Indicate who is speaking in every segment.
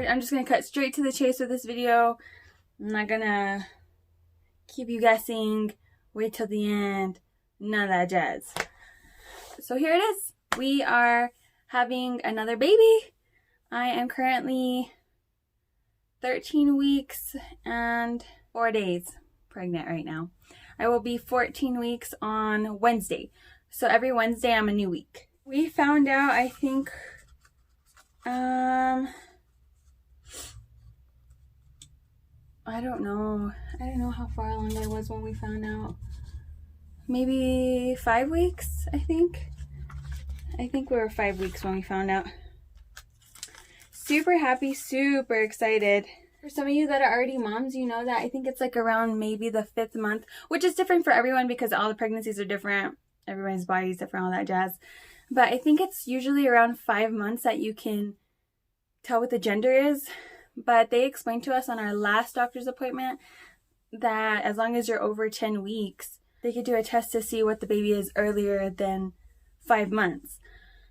Speaker 1: I'm just going to cut straight to the chase with this video. I'm not going to keep you guessing, wait till the end, none of that jazz. So here it is. We are having another baby. I am currently 13 weeks and 4 days pregnant right now. I will be 14 weeks on Wednesday. So every Wednesday I'm a new week. We found out, I think, I don't know how far along I was when we found out. Maybe 5 weeks, I think. I think we were 5 weeks when we found out. Super happy, super excited. For some of you that are already moms, you know that I think it's like around maybe the 5th month, which is different for everyone because all the pregnancies are different. Everybody's body is different, all that jazz. But I think it's usually around 5 months that you can tell what the gender is. But they explained to us on our last doctor's appointment that as long as you're over 10 weeks, they could do a test to see what the baby is earlier than 5 months.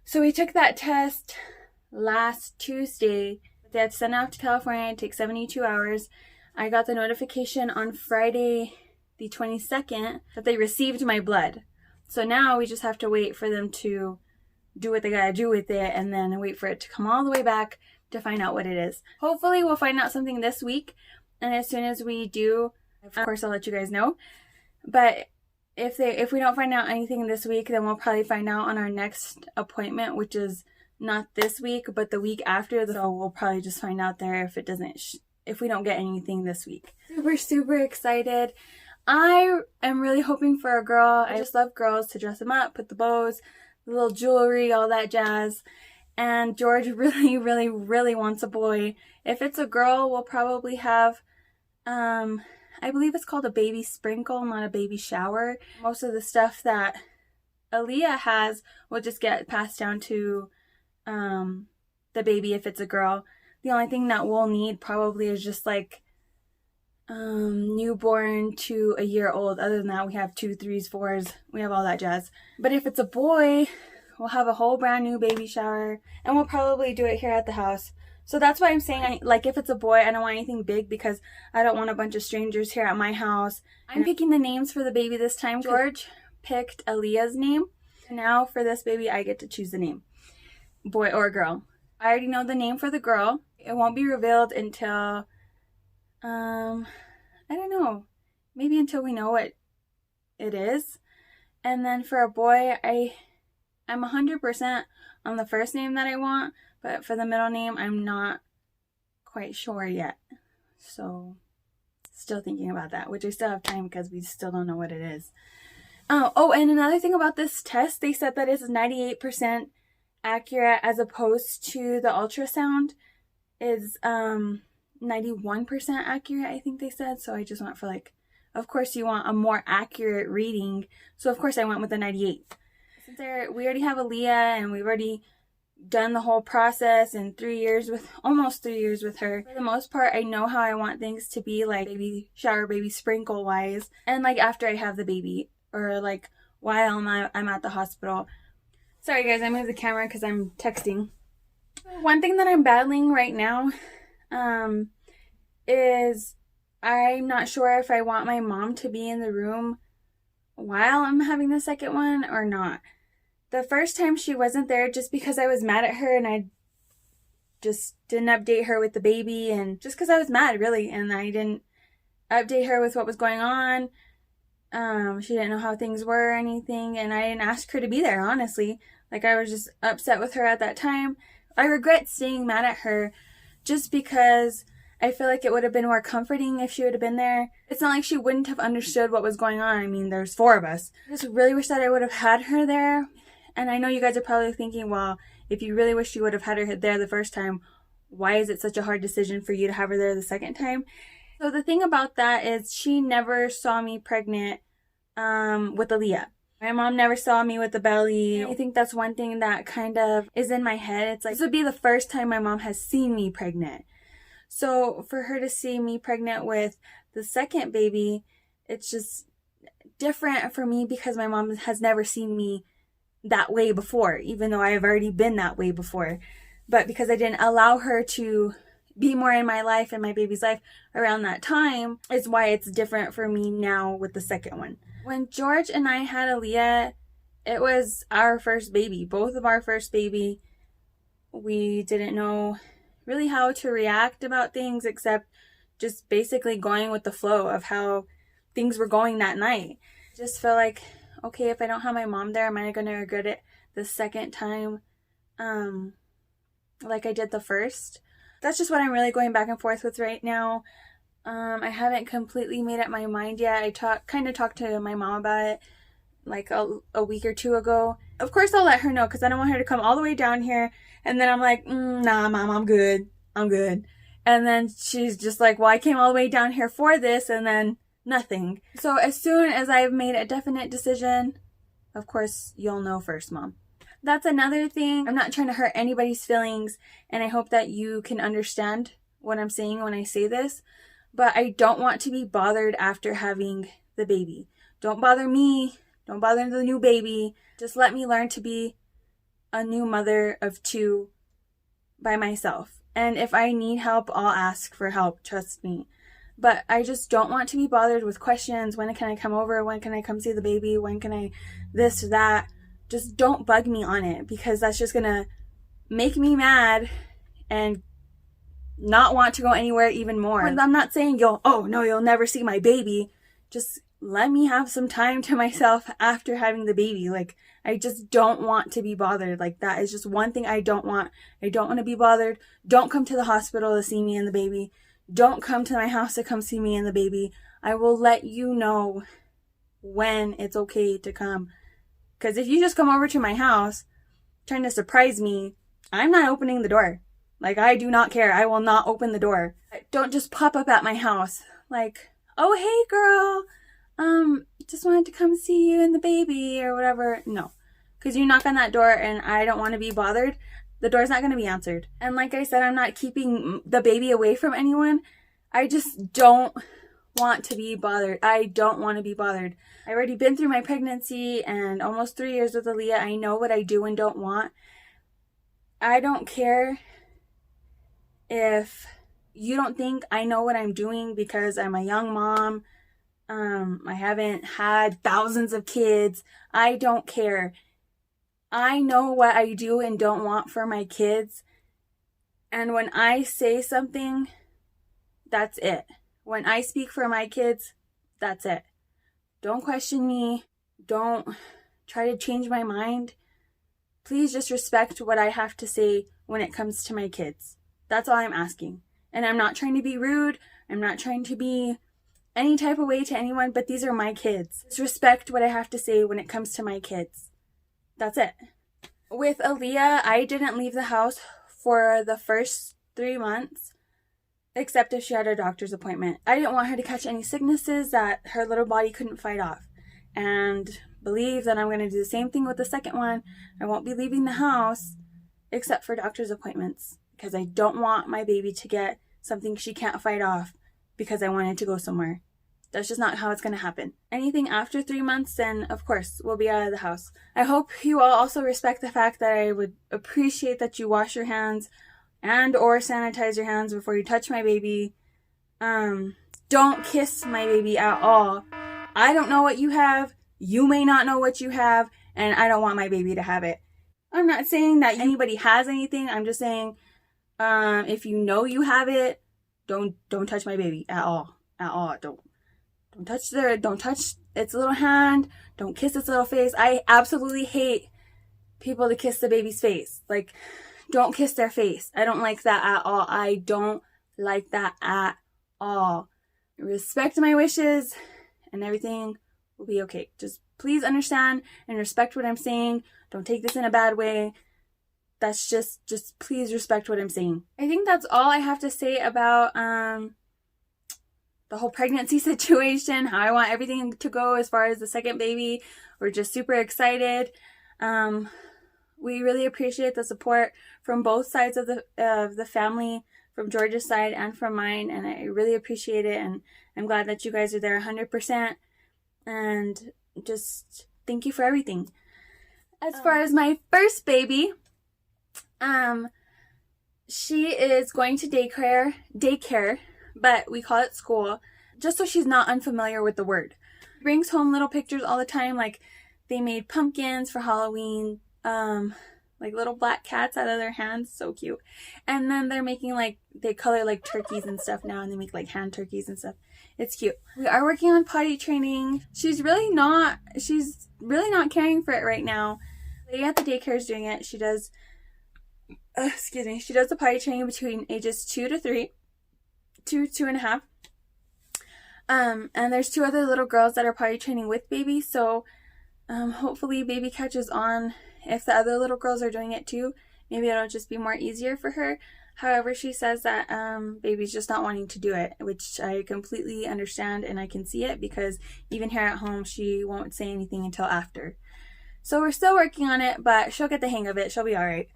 Speaker 1: So we took that test last Tuesday. They had sent out to California. It takes 72 hours. I got the notification on Friday the 22nd that they received my blood. So now we just have to wait for them to do what they gotta do with it and then wait for it to come all the way back to find out what it is. Hopefully we'll find out something this week, and as soon as we do, of course I'll let you guys know. But if we don't find out anything this week, then we'll probably find out on our next appointment, which is not this week but the week after. So we'll probably just find out there if we don't get anything this week. Super excited. I am really hoping for a girl. I just love girls, to dress them up, put the bows, the little jewelry, all that jazz. And George really wants a boy. If it's a girl, we'll probably have, I believe it's called a baby sprinkle, not a baby shower. Most of the stuff that Aaliyah has will just get passed down to the baby if it's a girl. The only thing that we'll need probably is just like newborn to a year old. Other than that, we have 2, 3s, 4s. We have all that jazz. But if it's a boy, we'll have a whole brand new baby shower, and we'll probably do it here at the house. So that's why I'm saying, like, if it's a boy, I don't want anything big because I don't want a bunch of strangers here at my house. I'm picking the names for the baby this time. George picked Aaliyah's name. Now for this baby, I get to choose the name, boy or girl. I already know the name for the girl. It won't be revealed until, I don't know, maybe until we know what it is. And then for a boy, I'm 100% on the first name that I want, but for the middle name, I'm not quite sure yet. So, still thinking about that, which I still have time because we still don't know what it is. Oh, and another thing about this test, they said that it's 98% accurate as opposed to the ultrasound is 91% accurate, I think they said. So I just went for like, of course you want a more accurate reading. So of course I went with the 98. Since we already have Aaliyah and we've already done the whole process in almost 3 years with her. For the most part, I know how I want things to be, like baby shower, baby sprinkle wise, and like after I have the baby, or like while I'm at the hospital. Sorry guys, I moved the camera because I'm texting. One thing that I'm battling right now is I'm not sure if I want my mom to be in the room while I'm having the second one or not. The first time she wasn't there just because I was mad at her and I just didn't update her with the baby, and just because I was mad really, and I didn't update her with what was going on. She didn't know how things were or anything, and I didn't ask her to be there, honestly. Like, I was just upset with her at that time. I regret staying mad at her just because I feel like it would have been more comforting if she would have been there. It's not like she wouldn't have understood what was going on. I mean, there's 4 of us. I just really wish that I would have had her there. And I know you guys are probably thinking, well, if you really wish you would have had her there the first time, why is it such a hard decision for you to have her there the second time? So the thing about that is she never saw me pregnant with Aaliyah. My mom never saw me with the belly. I think that's one thing that kind of is in my head. It's like, this would be the first time my mom has seen me pregnant. So for her to see me pregnant with the second baby, it's just different for me because my mom has never seen me that way before, even though I have already been that way before. But because I didn't allow her to be more in my life and my baby's life around that time is why it's different for me now with the second one. When George and I had Aaliyah, it was our first baby, both of our first baby. We didn't know really how to react about things except just basically going with the flow of how things were going that night. Just felt like, okay, if I don't have my mom there, am I going to regret it the second time like I did the first? That's just what I'm really going back and forth with right now. I haven't completely made up my mind yet. I kind of talked to my mom about it like a week or two ago. Of course I'll let her know because I don't want her to come all the way down here and then I'm like, nah, Mom, I'm good. And then she's just like, well, I came all the way down here for this and then nothing. So as soon as I've made a definite decision, of course, you'll know first, Mom. That's another thing. I'm not trying to hurt anybody's feelings, and I hope that you can understand what I'm saying when I say this, but I don't want to be bothered after having the baby. Don't bother me. Don't bother the new baby. Just let me learn to be a new mother of 2 by myself. And if I need help, I'll ask for help. Trust me. But I just don't want to be bothered with questions. When can I come over? When can I come see the baby? When can I this or that? Just don't bug me on it because that's just going to make me mad and not want to go anywhere even more. I'm not saying you'll never see my baby. Just let me have some time to myself after having the baby. Like, I just don't want to be bothered. Like, that is just one thing I don't want. I don't want to be bothered. Don't come to the hospital to see me and the baby. Don't come to my house to come see me and the baby. I will let you know when it's okay to come. Because if you just come over to my house trying to surprise me, I'm not opening the door. Like, I do not care. I will not open the door. Don't just pop up at my house. Like, oh, hey, girl. Just wanted to come see you and the baby or whatever. No. Because you knock on that door and I don't want to be bothered. The door's not going to be answered. And like I said, I'm not keeping the baby away from anyone. I just don't want to be bothered. I don't want to be bothered. I've already been through my pregnancy and almost 3 years with Aaliyah. I know what I do and don't want. I don't care if you don't think I know what I'm doing because I'm a young mom. I haven't had thousands of kids. I don't care. I know what I do and don't want for my kids. And when I say something, that's it. When I speak for my kids, that's it. Don't question me. Don't try to change my mind. Please just respect what I have to say when it comes to my kids. That's all I'm asking. And I'm not trying to be rude. I'm not trying to be any type of way to anyone, but these are my kids. Just respect what I have to say when it comes to my kids. That's it. With Aaliyah, I didn't leave the house for the first 3 months, except if she had a doctor's appointment. I didn't want her to catch any sicknesses that her little body couldn't fight off. And believe that I'm going to do the same thing with the second one. I won't be leaving the house except for doctor's appointments because I don't want my baby to get something she can't fight off because I wanted to go somewhere. That's just not how it's going to happen. Anything after 3 months, then of course we'll be out of the house. I hope you all also respect the fact that I would appreciate that you wash your hands and or sanitize your hands before you touch my baby. Don't kiss my baby at all. I don't know what you have. You may not know what you have, and I don't want my baby to have it. I'm not saying that anybody has anything. I'm just saying, if you know you have it, don't touch my baby at all. At all. Don't touch its little hand. Don't kiss its little face. I absolutely hate people to kiss the baby's face. Like, don't kiss their face. I don't like that at all. I don't like that at all. Respect my wishes and everything will be okay. Just please understand and respect what I'm saying. Don't take this in a bad way. That's just please respect what I'm saying. I think that's all I have to say about the whole pregnancy situation, how I want everything to go as far as the second baby. We're just super excited. We really appreciate the support from both sides of the family, from George's side and from mine, and I really appreciate it, and I'm glad that you guys are there 100%, and just thank you for everything. As far as my first baby, She is going to daycare, but we call it school, just so she's not unfamiliar with the word. She brings home little pictures all the time, like they made pumpkins for Halloween, like little black cats out of their hands, so cute. And then they're making like, they color like turkeys and stuff now, and they make like hand turkeys and stuff. It's cute. We are working on potty training. She's really not caring for it right now. The lady at the daycare is doing it. She does the potty training between ages 2 to 3, 2.5. And there's 2 other little girls that are potty training with baby, so hopefully baby catches on. If the other little girls are doing it too, maybe it'll just be more easier for her. However, she says that baby's just not wanting to do it, which I completely understand, and I can see it because even here at home, she won't say anything until after. So we're still working on it, but she'll get the hang of it. She'll be all right.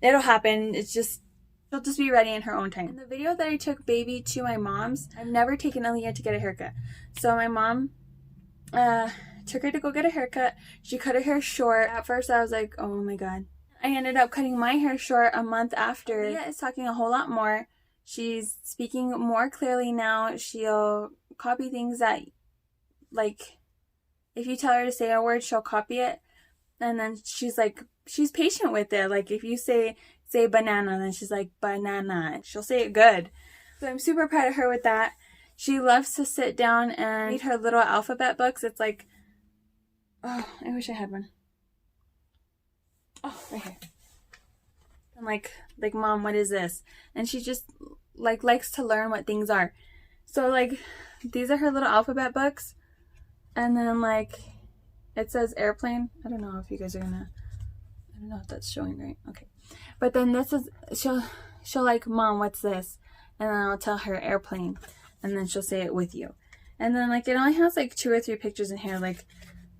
Speaker 1: It'll happen. She'll just be ready in her own time. In the video that I took baby to my mom's, I've never taken Aaliyah to get a haircut. So my mom took her to go get a haircut. She cut her hair short. At first I was like, oh my god. I ended up cutting my hair short a month after. Aaliyah is talking a whole lot more. She's speaking more clearly now. She'll copy things that, like, if you tell her to say a word, she'll copy it. And then she's patient with it. Like, if you say banana, then she's like, banana. She'll say it good. So I'm super proud of her with that. She loves to sit down and read her little alphabet books. It's like, oh, I wish I had one. Oh, right here. I'm like, Mom, what is this? And she just, likes to learn what things are. So, these are her little alphabet books. And then, it says airplane. I don't know if you guys are gonna, I don't know if that's showing right. Okay. But then this is, she'll like, Mom, what's this? And then I'll tell her airplane. And then she'll say it with you. And then, it only has, 2 or 3 pictures in here,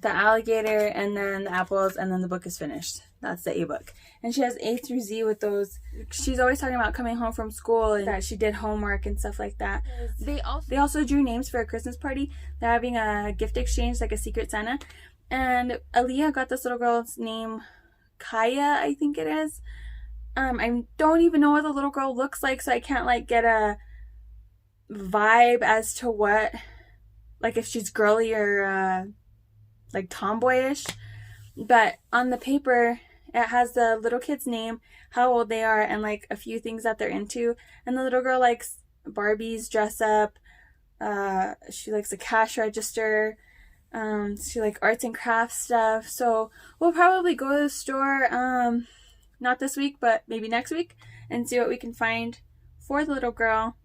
Speaker 1: the alligator and then the apples, and then the book is finished. That's the A book. And she has A through Z with those. She's always talking about coming home from school and that she did homework and stuff like that. They also drew names for a Christmas party. They're having a gift exchange, like a Secret Santa. And Aaliyah got this little girl's name, Kaya, I think it is. I don't even know what the little girl looks like, so I can't, get a vibe as to what, if she's girly or, tomboyish. But on the paper, it has the little kid's name, how old they are, and, a few things that they're into. And the little girl likes Barbies, dress up. She likes a cash register. She likes arts and crafts stuff. So we'll probably go to the store, not this week, but maybe next week, and see what we can find for the little girl.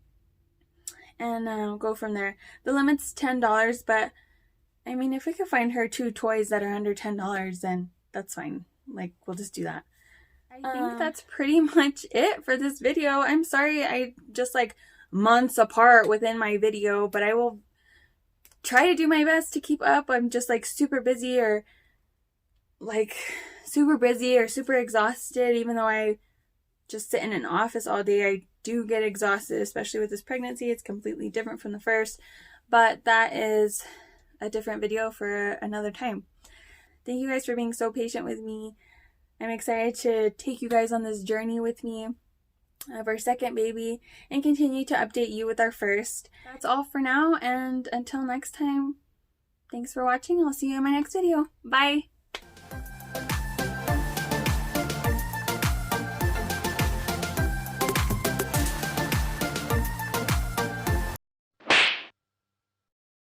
Speaker 1: And go from there. The limit's $10, but I mean, if we could find her 2 toys that are under $10, then that's fine. We'll just do that. I think that's pretty much it for this video. I'm sorry I just, months apart within my video, but I will try to do my best to keep up. I'm just, super busy or, super exhausted. Even though I just sit in an office all day, I do get exhausted, especially with this pregnancy. It's completely different from the first, but that is a different video for another time. Thank you guys for being so patient with me. I'm excited to take you guys on this journey with me of our second baby and continue to update you with our first. That's all for now, and until next time, thanks for watching. I'll see you in my next video. Bye!